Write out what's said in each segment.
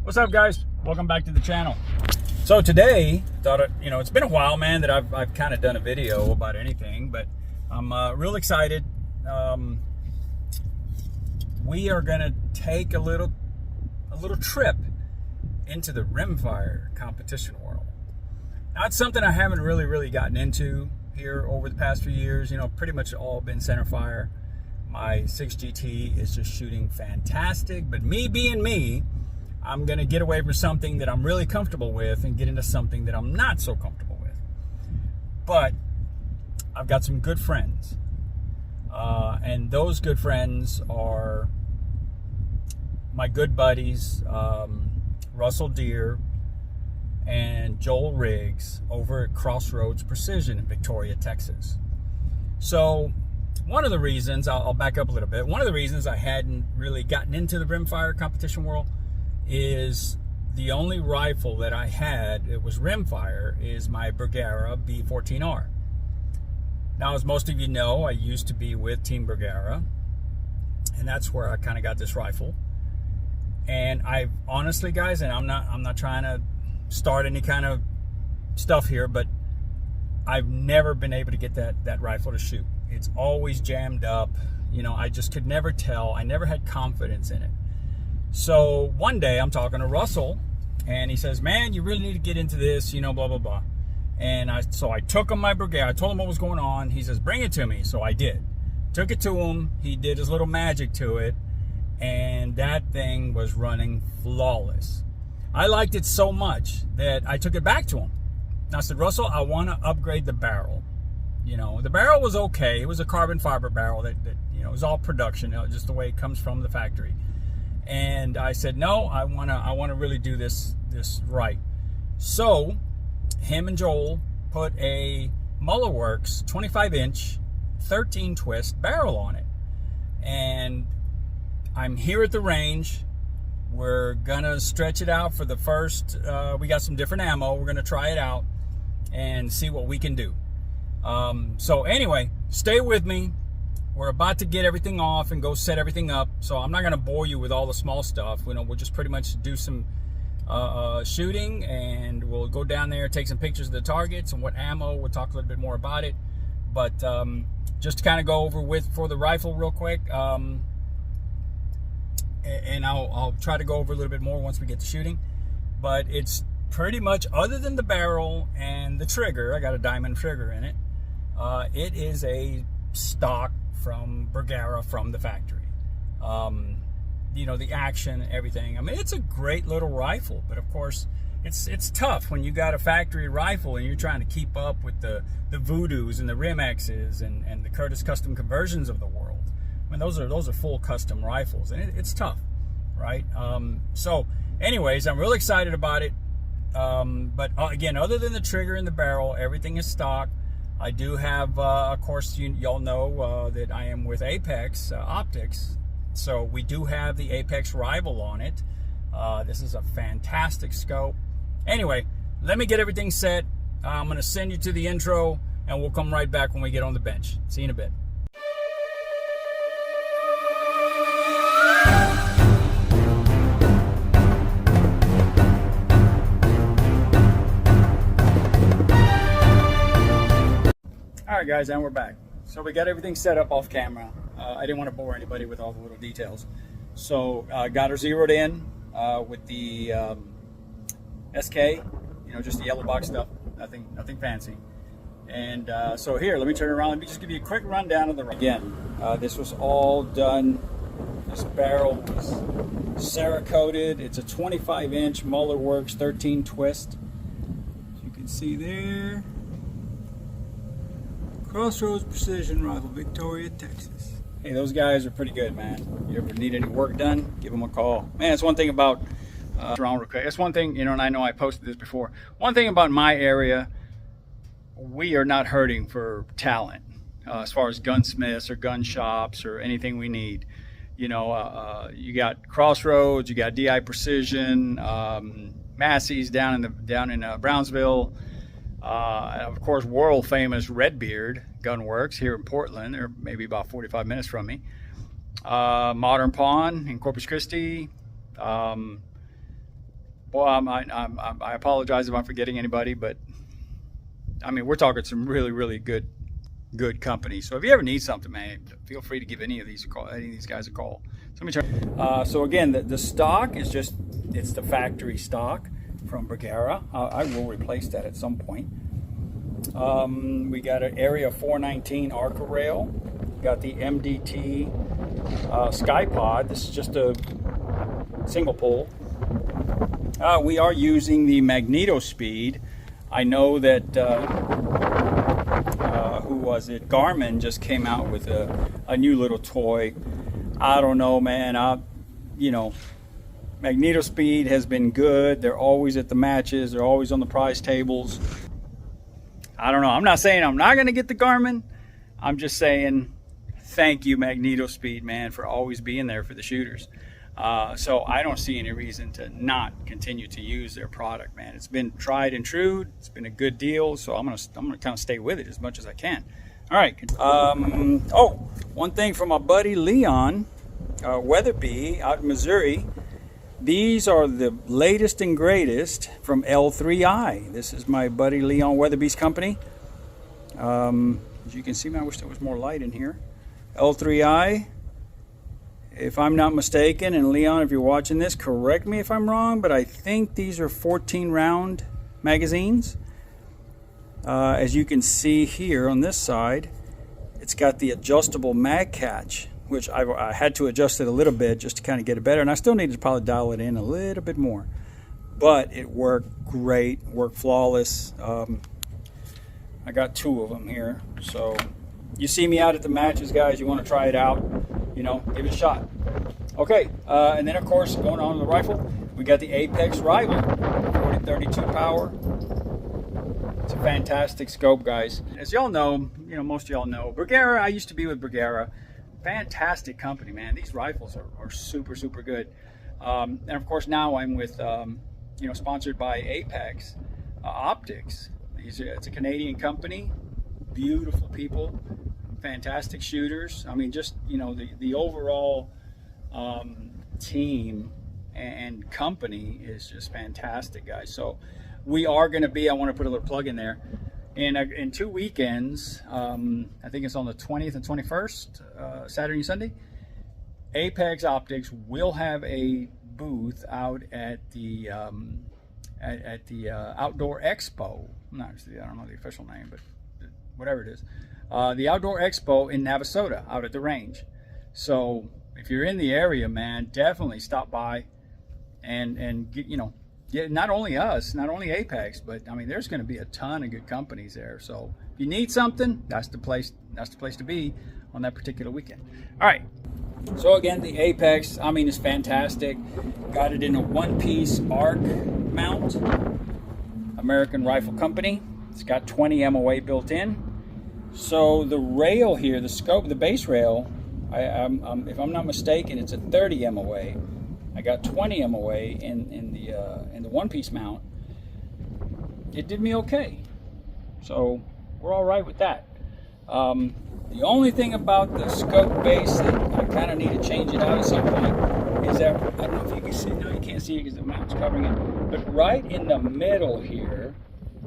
What's up, guys? Welcome back to the channel. So today, it's been a while, man, that I've kind of done a video about anything, but I'm real excited. We are gonna take a little trip into the rimfire competition world. Now, it's something I haven't really gotten into here over the past few years. You know, pretty much all been centerfire. My 6GT is just shooting fantastic, but me being me, I'm gonna get away from something that I'm really comfortable with and get into something that I'm not so comfortable with. But I've got some good friends, and those good friends are my good buddies, Russell Deere and Joel Riggs over at Crossroads Precision in Victoria, Texas. So one of the reasons, I'll back up a little bit, one of the reasons I hadn't really gotten into the rimfire competition world is the only rifle that I had, it was rimfire, is my Bergara B14r. Now, as most of you know, I used to be with Team Bergara, and that's where I kind of got this rifle. And I've honestly, guys, and I'm not trying to start any kind of stuff here, but I've never been able to get that rifle to shoot. It's always jammed up. You know, I just could never tell. I never had confidence in it. So one day I'm talking to Russell, and he says, man, you really need to get into this, you know, blah, blah, blah. And so I took him my Bergara. I told him what was going on. He says, bring it to me. So I did. Took it to him. He did his little magic to it, and that thing was running flawless. I liked it so much that I took it back to him. And I said, Russell, I want to upgrade the barrel. You know, the barrel was okay. It was a carbon fiber barrel that you know, it was all production, just the way it comes from the factory. And I said, no, I wanna really do this right. So him and Joel put a Mullerworks 25-inch 13 twist barrel on it. And I'm here at the range. We're gonna stretch it out for the first, we got some different ammo. We're gonna try it out and see what we can do. So anyway, stay with me. We're about to get everything off and go set everything up. So I'm not going to bore you with all the small stuff. You know, we'll just pretty much do some shooting, and we'll go down there, take some pictures of the targets and what ammo. We'll talk a little bit more about it. But just to kind of go over for the rifle real quick. And I'll try to go over a little bit more once we get to shooting. But it's pretty much, other than the barrel and the trigger, I got a diamond trigger in it. It is a stock from Bergara, from the factory. You know, the action, everything. I mean, it's a great little rifle, but of course it's tough when you got a factory rifle and you're trying to keep up with the Voodoos and the Rimexes and the Curtis custom conversions of the world. I mean, those are full custom rifles, and it's tough, right? So anyways, I'm really excited about it. But again, other than the trigger and the barrel, everything is stock. I do have, of course, y'all know that I am with Apex Optics. So we do have the Apex Rival on it. This is a fantastic scope. Anyway, let me get everything set. I'm going to send you to the intro, and we'll come right back when we get on the bench. See you in a bit. Alright guys, and we're back. So we got everything set up off camera. I didn't want to bore anybody with all the little details. So got her zeroed in with the SK, you know, just the yellow box stuff, nothing fancy. And so here, let me turn around. Let me just give you a quick rundown of the run. Again, this was all done, this barrel was Cerakoted. It's a 25-inch Mullerworks 13 twist. As you can see there. Crossroads Precision Rifle, Victoria, Texas. Hey, those guys are pretty good, man. You ever need any work done, give them a call. Man, it's one thing about, it's one thing, you know, and I know I posted this before. One thing about my area, we are not hurting for talent as far as gunsmiths or gun shops or anything we need. You know, you got Crossroads, you got DI Precision, Massey's down in Brownsville. Of course, world famous Redbeard Gunworks here in Portland. They're maybe about 45 minutes from me. Modern Pawn in Corpus Christi. Well, I apologize if I'm forgetting anybody, but I mean, we're talking some really, really good company. So if you ever need something, man, feel free to give any of these guys a call. So let me try. So again, the stock is just, it's the factory stock from Bergara. I will replace that at some point. We got an Area 419 Arca rail. Got the MDT SkyPod. This is just a single pole. We are using the Magneto Speed. I know that who was it? Garmin just came out with a new little toy. I don't know, man. You know, Magneto Speed has been good. They're always at the matches. They're always on the prize tables. I don't know. I'm not saying I'm not going to get the Garmin. I'm just saying thank you, Magneto Speed, man, for always being there for the shooters. So I don't see any reason to not continue to use their product, man. It's been tried and true. It's been a good deal, so I'm gonna kind of stay with it as much as I can. All right. Oh, one thing from my buddy Leon Weatherby out in Missouri. These are the latest and greatest from L3i. This is my buddy Leon Weatherby's company. As you can see, man, I wish there was more light in here. L3i. If I'm not mistaken, and Leon, if you're watching this, correct me if I'm wrong, but I think these are 14 round magazines. As you can see here on this side, it's got the adjustable mag catch, which I had to adjust it a little bit just to kind of get it better, and I still need to probably dial it in a little bit more. But it worked great, worked flawless. I got 2 of them here, so you see me out at the matches, guys, you want to try it out, you know, give it a shot. Okay, and then of course, going on to the rifle, we got the Apex Rival, 40-32 power. It's a fantastic scope, guys. As y'all know, you know, most of y'all know, Bergara, I used to be with Bergara. Fantastic company, man. These rifles are super, super good. And of course, now I'm with, you know, sponsored by Apex Optics. It's a Canadian company, beautiful people, fantastic shooters. I mean, just, you know, the overall team and company is just fantastic, guys. So we are going to be, I want to put a little plug in there, in 2 weekends. I think it's on the 20th and 21st, Saturday and Sunday. Apex Optics will have a booth out at the Outdoor Expo. I don't know the official name, but whatever it is. The Outdoor Expo in Navasota, out at the range. So if you're in the area, man, definitely stop by and get, you know, not only us, not only Apex, but I mean, there's going to be a ton of good companies there. So if you need something, that's the place to be on that particular weekend. All right. So again, the Apex, I mean, it's fantastic. Got it in a one-piece arc mount, American Rifle Company. It's got 20 MOA built in. So the rail here, the scope, the base rail, if I'm not mistaken, it's a 30 MOA. I got 20 MOA in the one-piece mount. It did me okay, so we're all right with that. The only thing about the scope base that I kind of need to change it out at some point is that, I don't know if you can see, no, you can't see it because the mount's covering it, but right in the middle here,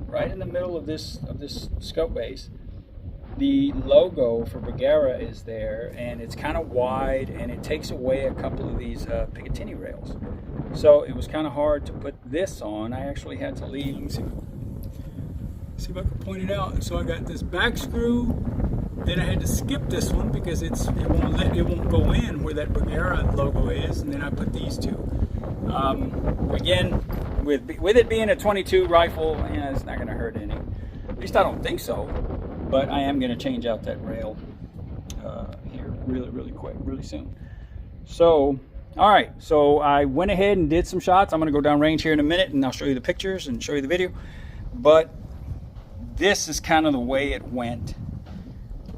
right in the middle of this scope base, the logo for Bergara is there, and it's kind of wide, and it takes away a couple of these Picatinny rails. So it was kind of hard to put this on. I actually had to leave. Let me see if I can point it out. So I got this back screw. Then I had to skip this one because it won't go in where that Bergara logo is, and then I put these two. Again, with it being a 22 rifle, yeah, it's not going to hurt any. At least I don't think so. But I am going to change out that rail here really quick, really soon. So, all right. So I went ahead and did some shots. I'm going to go down range here in a minute, and I'll show you the pictures and show you the video. But this is kind of the way it went.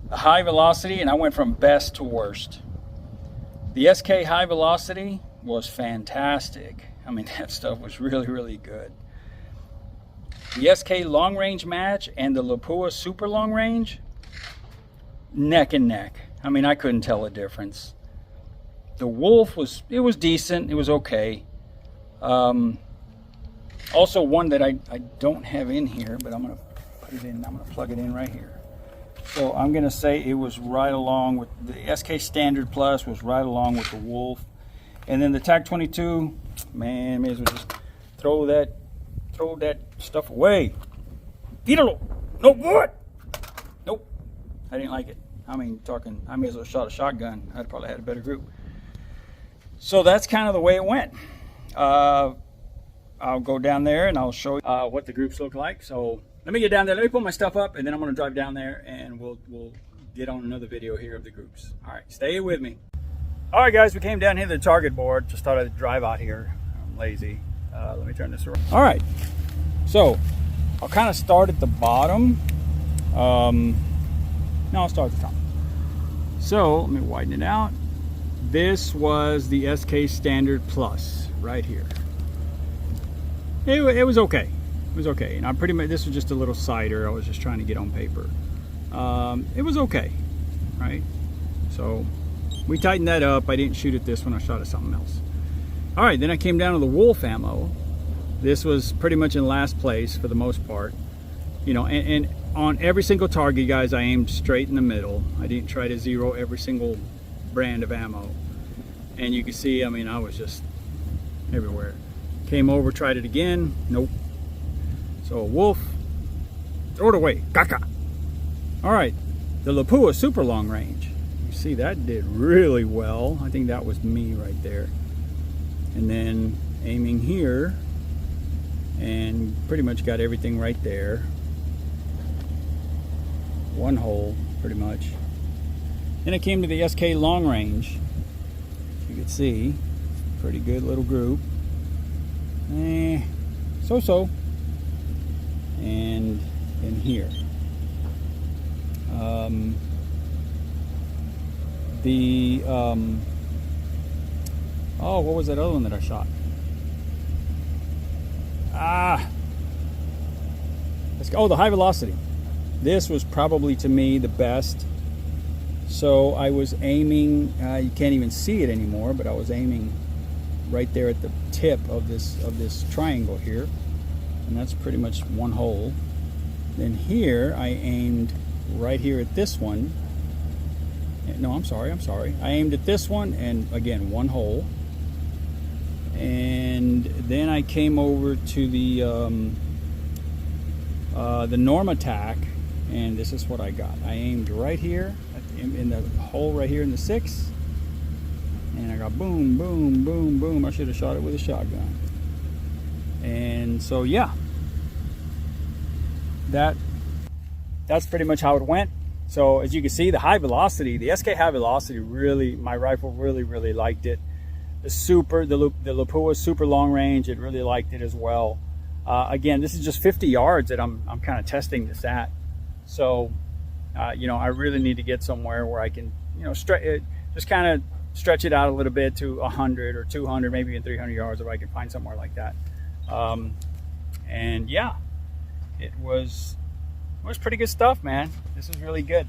The high velocity, and I went from best to worst. The SK high velocity was fantastic. I mean, that stuff was really good. The SK long range match and the Lapua super long range, neck and neck. I mean, I couldn't tell a difference. The Wolf was decent. It was okay. Also one that I don't have in here, but I'm gonna put it in, I'm gonna plug it in right here. So I'm gonna say it was right along with the SK Standard Plus, was right along with the Wolf. And then the TAC 22, man, may as well just throw that stuff away. Quítalo. No, what? Nope, I didn't like it. I mean, I may as well shot a shotgun. I'd probably had a better group. So that's kind of the way it went. I'll go down there and I'll show you what the groups look like. So let me get down there. Let me put my stuff up, and then I'm going to drive down there, and we'll get on another video here of the groups. All right, stay with me. All right, guys, we came down here to the target board. Just thought I'd drive out here. I'm lazy. Let me turn this around. All right, so I'll kind of start at the bottom. No, I'll start at the top. So let me widen it out. This was the SK Standard Plus right here. It was okay. It was okay. And I pretty much, this was just a little cider I was just trying to get on paper. It was okay, right? So we tightened that up. I didn't shoot at this one. I shot at something else. All right, then I came down to the Wolf ammo. This was pretty much in last place for the most part. You know, and on every single target, guys, I aimed straight in the middle. I didn't try to zero every single brand of ammo. And you can see, I mean, I was just everywhere. Came over, tried it again. Nope. So Wolf, throw it away. Caca. All right, the Lapua super long range. You see that did really well. I think that was me right there. And then aiming here, and pretty much got everything right there. One hole, pretty much. Then I came to the SK long range. You can see, pretty good little group. So-so. And in here. Oh, what was that other one that I shot? Oh, the high velocity. This was probably, to me, the best. So I was aiming, you can't even see it anymore, but I was aiming right there at the tip of this triangle here, and that's pretty much one hole. Then here I aimed right here at this one. No, I'm sorry. I aimed at this one, and again, one hole. And then I came over to the Norm Attack, and this is what I got. I aimed right here in the hole right here in the 6, and I got boom, boom, boom, boom. I should have shot it with a shotgun. And so yeah, that's pretty much how it went. So as you can see, the high velocity, the SK high velocity, really, my rifle really liked it. The Lapua super long range, it really liked it as well. Again, this is just 50 yards that I'm kind of testing this at. So, you know, I really need to get somewhere where I can, you know, just kind of stretch it out a little bit to 100 or 200, maybe even 300 yards if I can find somewhere like that. And yeah, it was pretty good stuff, man. This is really good.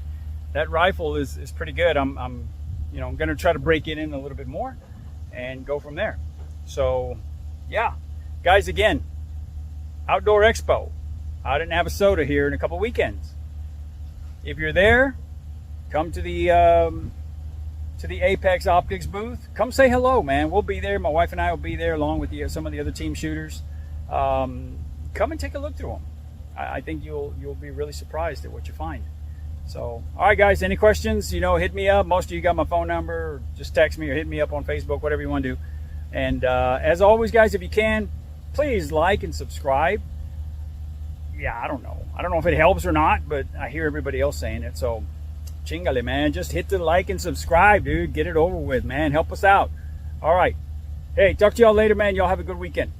That rifle is pretty good. I'm you know, I'm gonna try to break it in a little bit more and go from there. So yeah, guys, again, Outdoor Expo out in Navasota here in a couple weekends. If you're there, come to the Apex Optics booth. Come say hello, man. We'll be there. My wife and I will be there along with some of the other team shooters. Come and take a look through them. I think you'll be really surprised at what you find. So, all right, guys, any questions, you know, hit me up. Most of you got my phone number, or just text me or hit me up on Facebook, whatever you want to do. And as always, guys, if you can, please like and subscribe. Yeah, I don't know if it helps or not, but I hear everybody else saying it. So, chingale, man, just hit the like and subscribe, dude. Get it over with, man. Help us out. All right. Hey, talk to y'all later, man. Y'all have a good weekend.